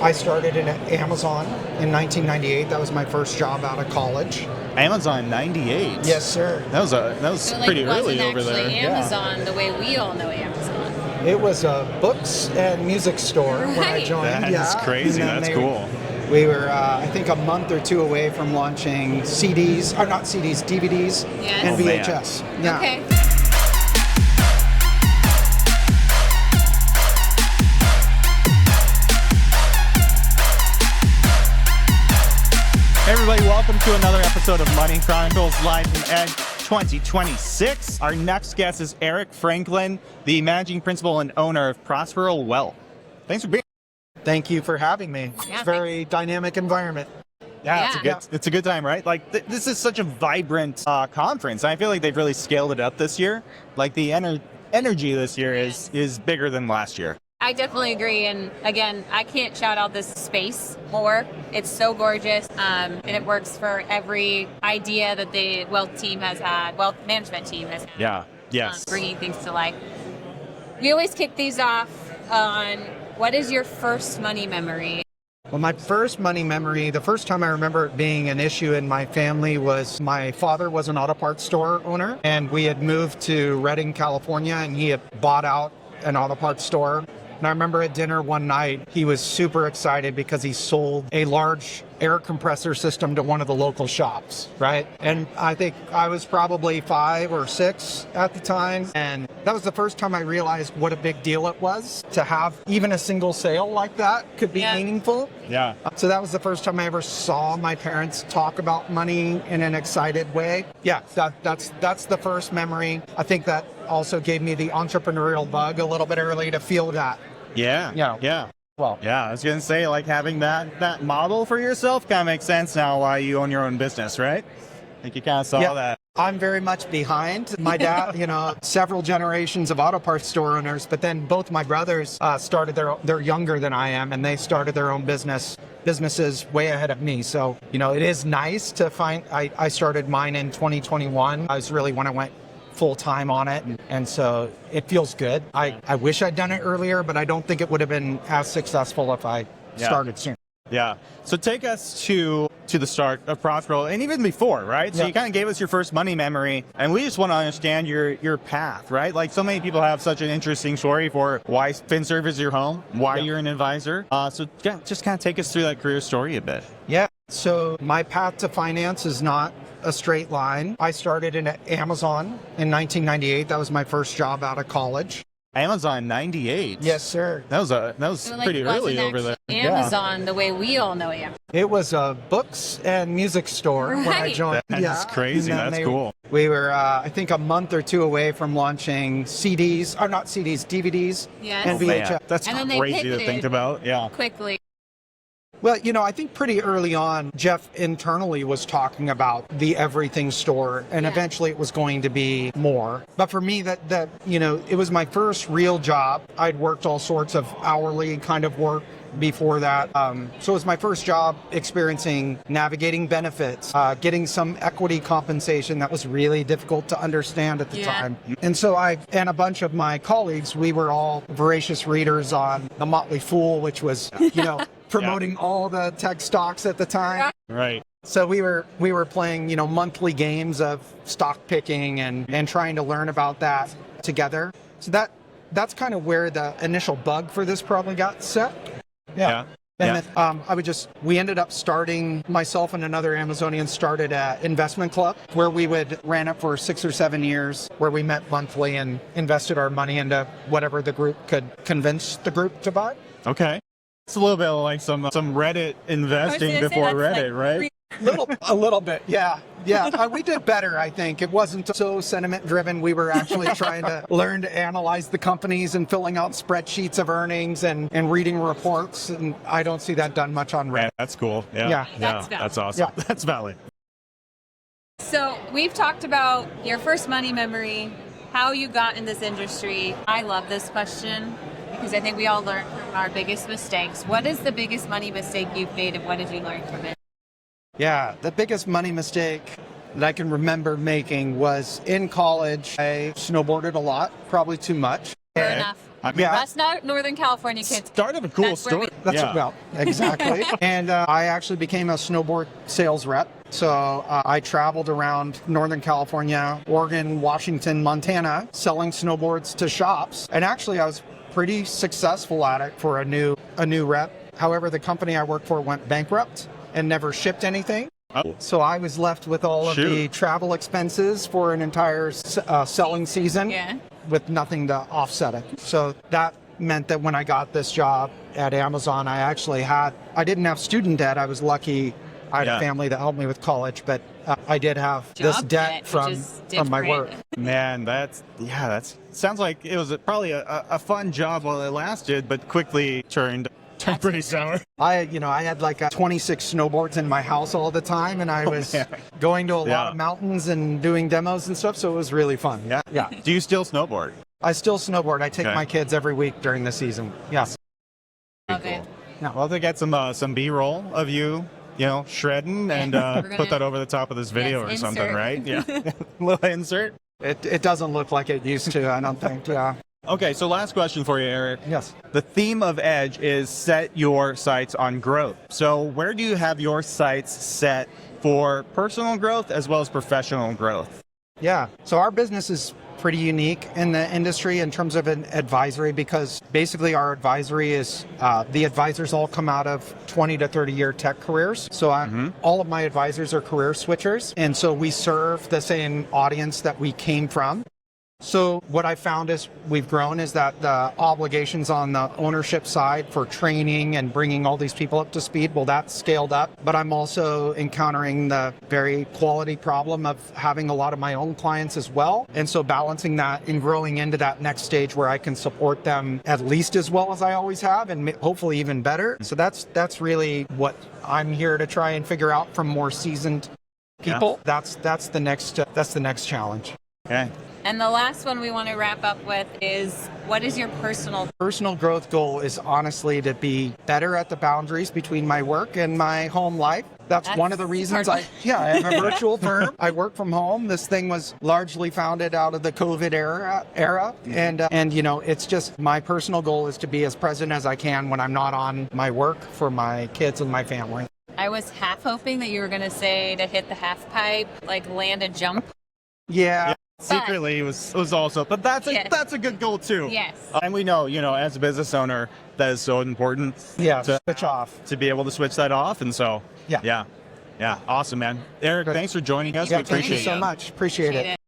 I started in Amazon in 1998. That was my first job out of college. Amazon 98? Yes, sir. That was So, pretty early over there. It wasn't actually Amazon the way we all know Amazon. It was a books and music store when I Right. joined. That's crazy. And then That's cool. We were, I think, a month or two away from launching CDs, or not CDs, DVDs Yes. and Oh, man. VHS. Yeah. Okay. Hey everybody, welcome to another episode of Money Chronicles live from Ed 2026. Our next guest is Eric Franklin, the managing principal and owner of Prospero Wealth. Thanks for being here. Thank you for having me. Yeah, It's a very dynamic environment. Yeah, Yeah. It's a good time, right? Like this is such a vibrant conference. I feel like they've really scaled it up this year. Like the energy this year is bigger than last year. I definitely agree. And again, I can't shout out this space more. It's so gorgeous. And it works for every idea that the wealth team has had, wealth management team has had. Yeah. Yes. Bringing things to life. We always kick these off on what is your first money memory? Well, my first money memory, the first time I remember it being an issue in my family was my father was an auto parts store owner, and we had moved to Redding, California, and he had bought out an auto parts store. And I remember at dinner one night, he was super excited because he sold a large air compressor system to one of the local shops, right? And I think I was probably 5 or 6 at the time. And that was the first time I realized what a big deal it was to have even a single sale like that could be meaningful. Yeah. So that was the first time I ever saw my parents talk about money in an excited way. Yeah, that's the first memory. I think that also gave me the entrepreneurial bug a little bit early to feel that. Yeah. Yeah. Yeah. Well, Yeah, I was gonna say, like, having that model for yourself kind of makes sense now why you own your own business, right? I think you kind of saw that. I'm very much behind my dad, several generations of auto parts store owners, but then both my brothers started they're younger than I am, and they started their own businesses way ahead of me. So, it is nice to find, I started mine in 2021. I was really when I went full time on it. And so it feels good. I wish I'd done it earlier, but I don't think it would have been as successful if I started sooner. Yeah. So take us to the start of Prospero and even before, right? So you kind of gave us your first money memory, and we just want to understand your path, right? Like so many people have such an interesting story for why FinServ is your home, why you're an advisor. So just kind of take us through that career story a bit. Yeah. So my path to finance is not a straight line. I started in Amazon in 1998. That was my first job out of college. Amazon 98? Yes, sir. That was So, pretty early over there. Amazon the way we all know Amazon. It was a books and music store when I Right. joined. That's crazy. And then That's cool. We were, I think, a month or two away from launching CDs, or not CDs, DVDs Yes. and Oh, VHS. Man, that's And then they crazy to pivoted. think about. Yeah. Quickly. Well, I think pretty early on, Jeff internally was talking about the everything store, and eventually it was going to be more. But for me, that it was my first real job. I'd worked all sorts of hourly kind of work before that. So it was my first job experiencing navigating benefits, getting some equity compensation that was really difficult to understand at the time. And so I and a bunch of my colleagues, we were all voracious readers on The Motley Fool, which was, promoting all the tech stocks at the time. Right. So we were playing, monthly games of stock picking and trying to learn about that together. So that's kind of where the initial bug for this probably got set. Yeah. And then, we ended up starting, myself and another Amazonian started an investment club where we ran it for 6 or 7 years, where we met monthly and invested our money into whatever the group could convince the group to buy. Okay. It's a little bit like some Reddit investing before Reddit, right? A little bit, yeah. We did better, I think. It wasn't so sentiment driven. We were actually trying to learn to analyze the companies and filling out spreadsheets of earnings and reading reports. And I don't see that done much on Reddit. Man, that's cool. Yeah. That's awesome. Yeah. That's valid. So we've talked about your first money memory, how you got in this industry. I love this question because I think we all learn from our biggest mistakes. What is the biggest money mistake you've made, and what did you learn from it? Yeah, the biggest money mistake that I can remember making was in college. I snowboarded a lot, probably too much. Fair enough. I mean, Yeah. That's not Northern California kids. start of a cool That's where story. we- That's well, exactly. And I actually became a snowboard sales rep. So I traveled around Northern California, Oregon, Washington, Montana, selling snowboards to shops. And actually, I was pretty successful at it for a new rep. However, the company I worked for went bankrupt and never shipped anything. Oh. So I was left with all of the travel expenses for an entire selling season Yeah. with nothing to offset it. So that meant that when I got this job at Amazon, I didn't have student debt. I was lucky. I had a family that helped me with college, but I did have this Job debt which is from my work. different. Man, that's sounds like it was probably a fun job while it lasted, but quickly turned pretty sour. I had like 26 snowboards in my house all the time, and I was going to a lot of mountains and doing demos and stuff, so it was really fun. Yeah. Do you still snowboard? I still snowboard. I take my kids every week during the season. Yes. Love it. Well, to get some B-roll of you, shredding and put that over the top of this video or something, insert. right? Yeah. Little insert. It doesn't look like it used to, I don't think. Yeah. Okay, so last question for you, Eric. Yes. The theme of Edge is set your sights on growth. So where do you have your sights set for personal growth as well as professional growth? Yeah. So our business is pretty unique in the industry in terms of an advisory, because basically our advisory is the advisors all come out of 20 to 30 year tech careers. So all of my advisors are career switchers. And so we serve the same audience that we came from. So what I found as we've grown is that the obligations on the ownership side for training and bringing all these people up to speed, well, that's scaled up. But I'm also encountering the very quality problem of having a lot of my own clients as well. And so balancing that and growing into that next stage where I can support them at least as well as I always have, and hopefully even better. So that's really what I'm here to try and figure out from more seasoned people. Yeah. That's the next challenge. Okay. And the last one we want to wrap up with is, what is your personal growth goal is honestly to be better at the boundaries between my work and my home life. That's one of the reasons I have a virtual firm. I work from home. This thing was largely founded out of the COVID era. And it's just my personal goal is to be as present as I can when I'm not on my work for my kids and my family. I was half hoping that you were going to say to hit the half pipe, like land a jump. Yeah. Secretly, it was also, but that's a good goal too. Yes. And we know, as a business owner, that is so important. Yeah. To Switch off. to be able to switch that off, and so yeah, awesome, man. Eric, thanks for joining us. Yeah. We Thank you appreciate so much. Appreciate it.